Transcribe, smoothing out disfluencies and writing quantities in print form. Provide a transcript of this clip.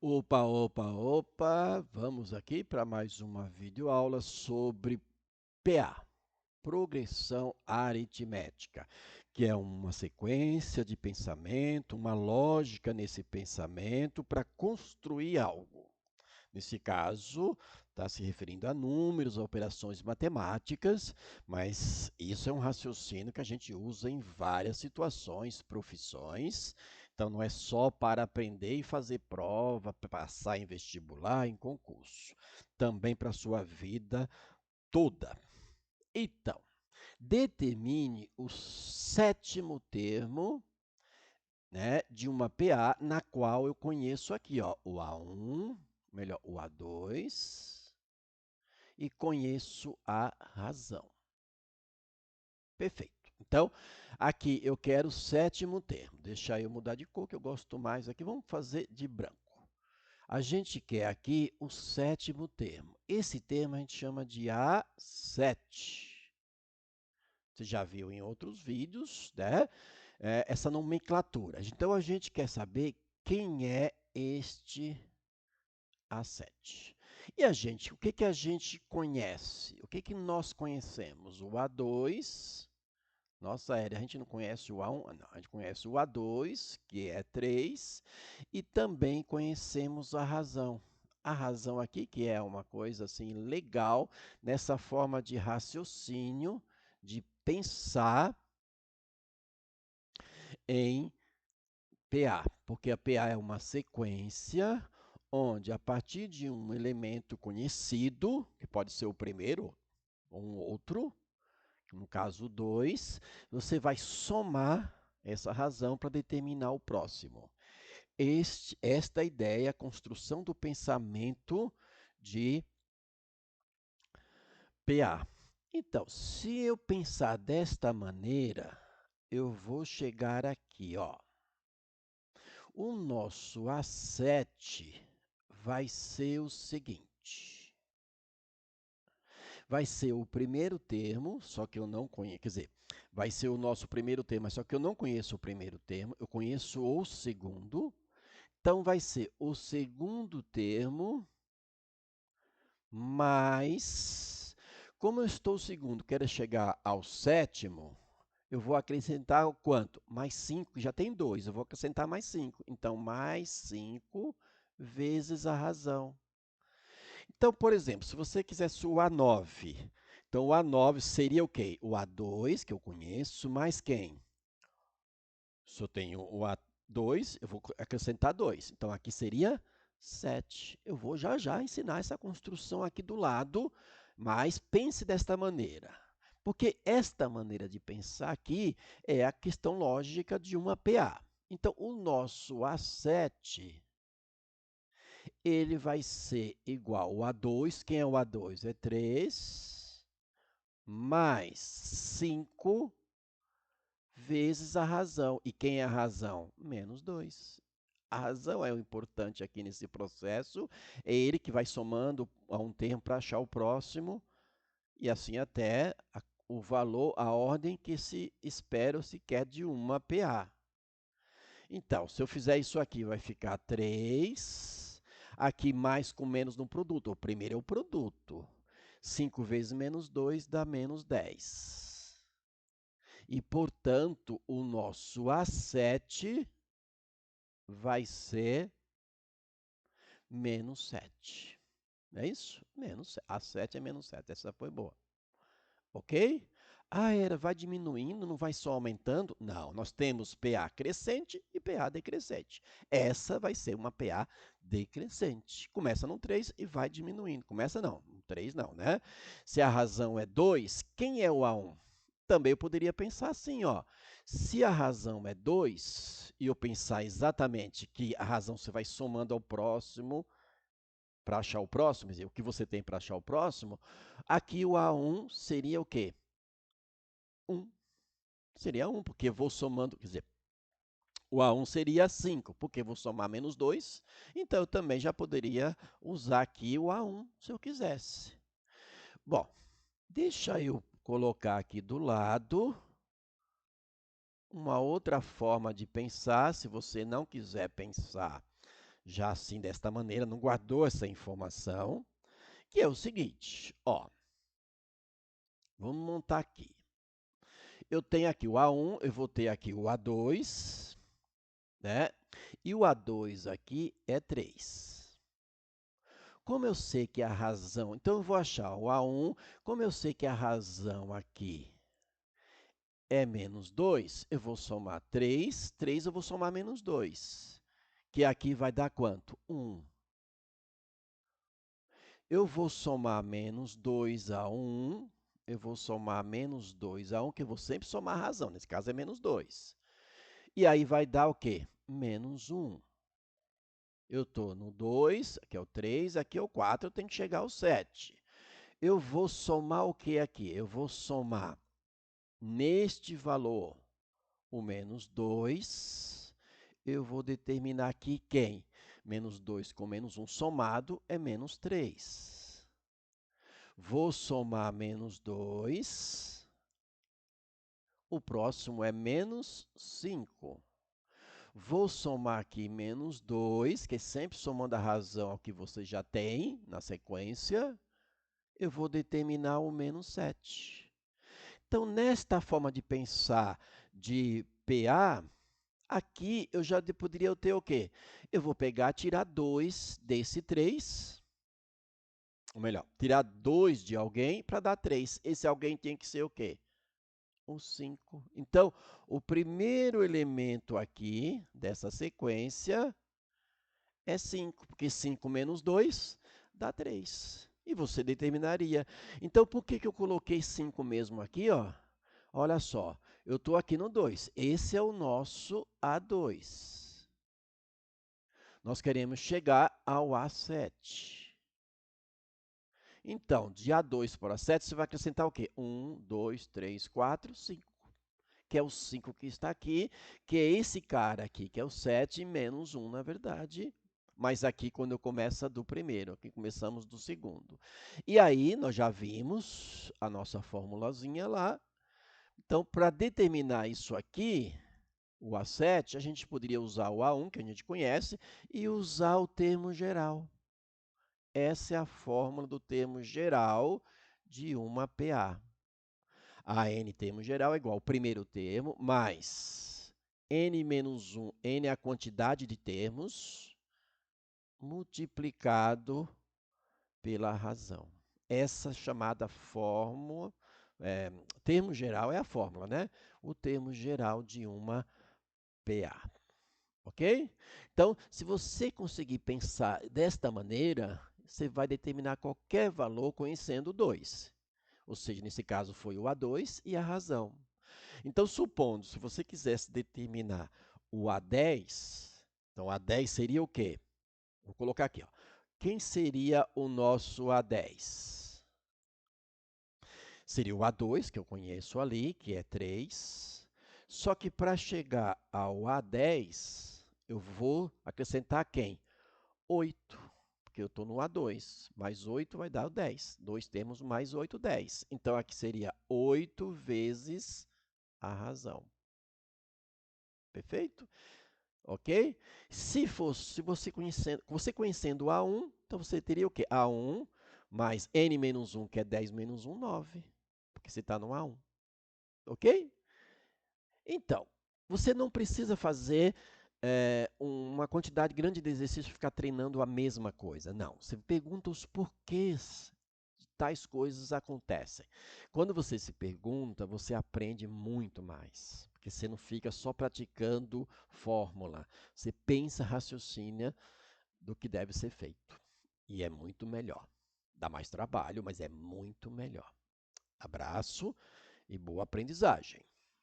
Opa, opa, opa! Vamos aqui para mais uma videoaula sobre PA, progressão aritmética, que é uma sequência de pensamento, uma lógica nesse pensamento para construir algo. Nesse caso, está se referindo a números, a operações matemáticas, mas isso é um raciocínio que a gente usa em várias situações, profissões. Então, não é só para aprender e fazer prova, para passar em vestibular, em concurso. Também para a sua vida toda. Então, determine o sétimo termo, né, de uma PA na qual eu conheço aqui, ó, o A1, melhor, o A2, e conheço a razão. Perfeito. Então, aqui eu quero o sétimo termo. Deixa eu mudar de cor, que eu gosto mais aqui. Vamos fazer de branco. A gente quer aqui o sétimo termo. Esse termo a gente chama de A7. Você já viu em outros vídeos, né? Essa nomenclatura. Então, a gente quer saber quem é este A7. E o que a gente conhece? O que nós conhecemos? O A2, nossa, a gente não conhece o A1, não, a gente conhece o A2, que é 3, e também conhecemos a razão. A razão aqui, que é uma coisa assim legal, nessa forma de raciocínio, de pensar em PA, porque a PA é uma sequência onde, a partir de um elemento conhecido, que pode ser o primeiro ou um outro, no caso 2, você vai somar essa razão para determinar o próximo. Esta ideia é a construção do pensamento de PA. Então, se eu pensar desta maneira, eu vou chegar aqui, ó. O nosso A7 vai ser o seguinte. Vai ser o primeiro termo, só que eu não conheço, quer dizer, vai ser o nosso primeiro termo, só que eu não conheço o primeiro termo, eu conheço o segundo. Então, vai ser o segundo termo mais, como eu estou segundo, quero chegar ao sétimo, eu vou acrescentar o quanto? Mais 5, já tem 2, eu vou acrescentar mais 5. Então, mais 5 vezes a razão. Então, por exemplo, se você quisesse o A9, então o A9 seria o quê? O A2, que eu conheço, mais quem? Se eu tenho o A2, eu vou acrescentar 2. Então, aqui seria 7. Eu vou já ensinar essa construção aqui do lado, mas pense desta maneira. Porque esta maneira de pensar aqui é a questão lógica de uma PA. Então, o nosso A7, ele vai ser igual ao A2. Quem é o A2? É 3 mais 5 vezes a razão. E quem é a razão? Menos 2. A razão é o importante aqui nesse processo. É ele que vai somando a um termo para achar o próximo. E assim até o valor, a ordem que se espera ou se quer de uma PA. Então, se eu fizer isso aqui, vai ficar 3. Aqui mais com menos no produto. O primeiro é o produto. 5 vezes menos 2 dá menos 10. E, portanto, o nosso A7 vai ser menos 7. Não é isso? A7 é menos 7. Essa foi boa. Ok? Vai diminuindo, não vai só aumentando? Não, nós temos PA crescente e PA decrescente. Essa vai ser uma PA decrescente. Começa no 3 e vai diminuindo. Começa não, no 3 não, né? Se a razão é 2, quem é o A1? Também eu poderia pensar assim, ó. Se a razão é 2, e eu pensar exatamente que a razão você vai somando ao próximo, para achar o próximo, quer dizer, o que você tem para achar o próximo, aqui o A1 seria o quê? 1. Seria 1, porque eu vou somando, quer dizer, o A1 seria 5, porque eu vou somar menos 2, então eu também já poderia usar aqui o A1, se eu quisesse. Bom, deixa eu colocar aqui do lado uma outra forma de pensar, se você não quiser pensar já assim, desta maneira, não guardou essa informação, que é o seguinte, ó, vamos montar aqui. Eu tenho aqui o A1, eu vou ter aqui o A2, né? E o A2 aqui é 3. Como eu sei que a razão... Então, eu vou achar o A1. Como eu sei que a razão aqui é menos 2, eu vou somar 3. 3 eu vou somar menos 2. Que aqui vai dar quanto? 1. Eu vou somar menos 2 a 1. Eu vou somar menos 2 a 1, que eu vou sempre somar a razão. Nesse caso é menos 2. E aí vai dar o quê? Menos 1. Eu estou no 2, aqui é o 3, aqui é o 4, eu tenho que chegar ao 7. Eu vou somar o que aqui? Eu vou somar neste valor o menos 2. Eu vou determinar aqui quem? Menos 2 com menos 1 somado é menos 3. Vou somar menos 2. O próximo é menos 5. Vou somar aqui menos 2, que é sempre somando a razão ao que você já tem na sequência. Eu vou determinar o menos 7. Então, nesta forma de pensar de PA, aqui eu já poderia ter o quê? Eu vou pegar, tirar 2 desse 3, ou melhor, tirar 2 de alguém para dar 3. Esse alguém tem que ser o quê? O 5. Então, o primeiro elemento aqui dessa sequência é 5, porque 5 menos 2 dá 3. E você determinaria. Então, por que eu coloquei 5 mesmo aqui? Ó? Olha só, eu estou aqui no 2. Esse é o nosso A2. Nós queremos chegar ao A7. Então, de A2 para A7, você vai acrescentar o quê? 1, 2, 3, 4, 5. Que é o 5 que está aqui, que é esse cara aqui, que é o 7, menos 1, na verdade. Mas aqui, quando eu começo do primeiro, aqui começamos do segundo. E aí, nós já vimos a nossa formulazinha lá. Então, para determinar isso aqui, o A7, a gente poderia usar o A1, que a gente conhece, e usar o termo geral. Essa é a fórmula do termo geral de uma PA. A n termo geral é igual ao primeiro termo, mais n menos 1, n é a quantidade de termos, multiplicado pela razão. Essa chamada fórmula, termo geral é a fórmula, né? O termo geral de uma PA. Ok? Então, se você conseguir pensar desta maneira, você vai determinar qualquer valor conhecendo 2. Ou seja, nesse caso foi o A2 e a razão. Então, supondo, se você quisesse determinar o A10, então A10 seria o quê? Vou colocar aqui, ó. Quem seria o nosso A10? Seria o A2, que eu conheço ali, que é 3. Só que para chegar ao A10, eu vou acrescentar quem? 8, porque eu estou no A2. Mais 8 vai dar o 10. 2 termos mais 8, 10. Então, aqui seria 8 vezes a razão. Perfeito? Ok? Se você conhecendo A1, então você teria o quê? A1 mais n menos 1, que é 10 menos 1, 9. Porque você está no A1. Ok? Então, você não precisa fazer uma quantidade grande de exercícios e ficar treinando a mesma coisa. Não, você pergunta os porquês de tais coisas acontecem. Quando você se pergunta, você aprende muito mais. Porque você não fica só praticando fórmula. Você pensa, raciocina do que deve ser feito. E é muito melhor. Dá mais trabalho, mas é muito melhor. Abraço e boa aprendizagem.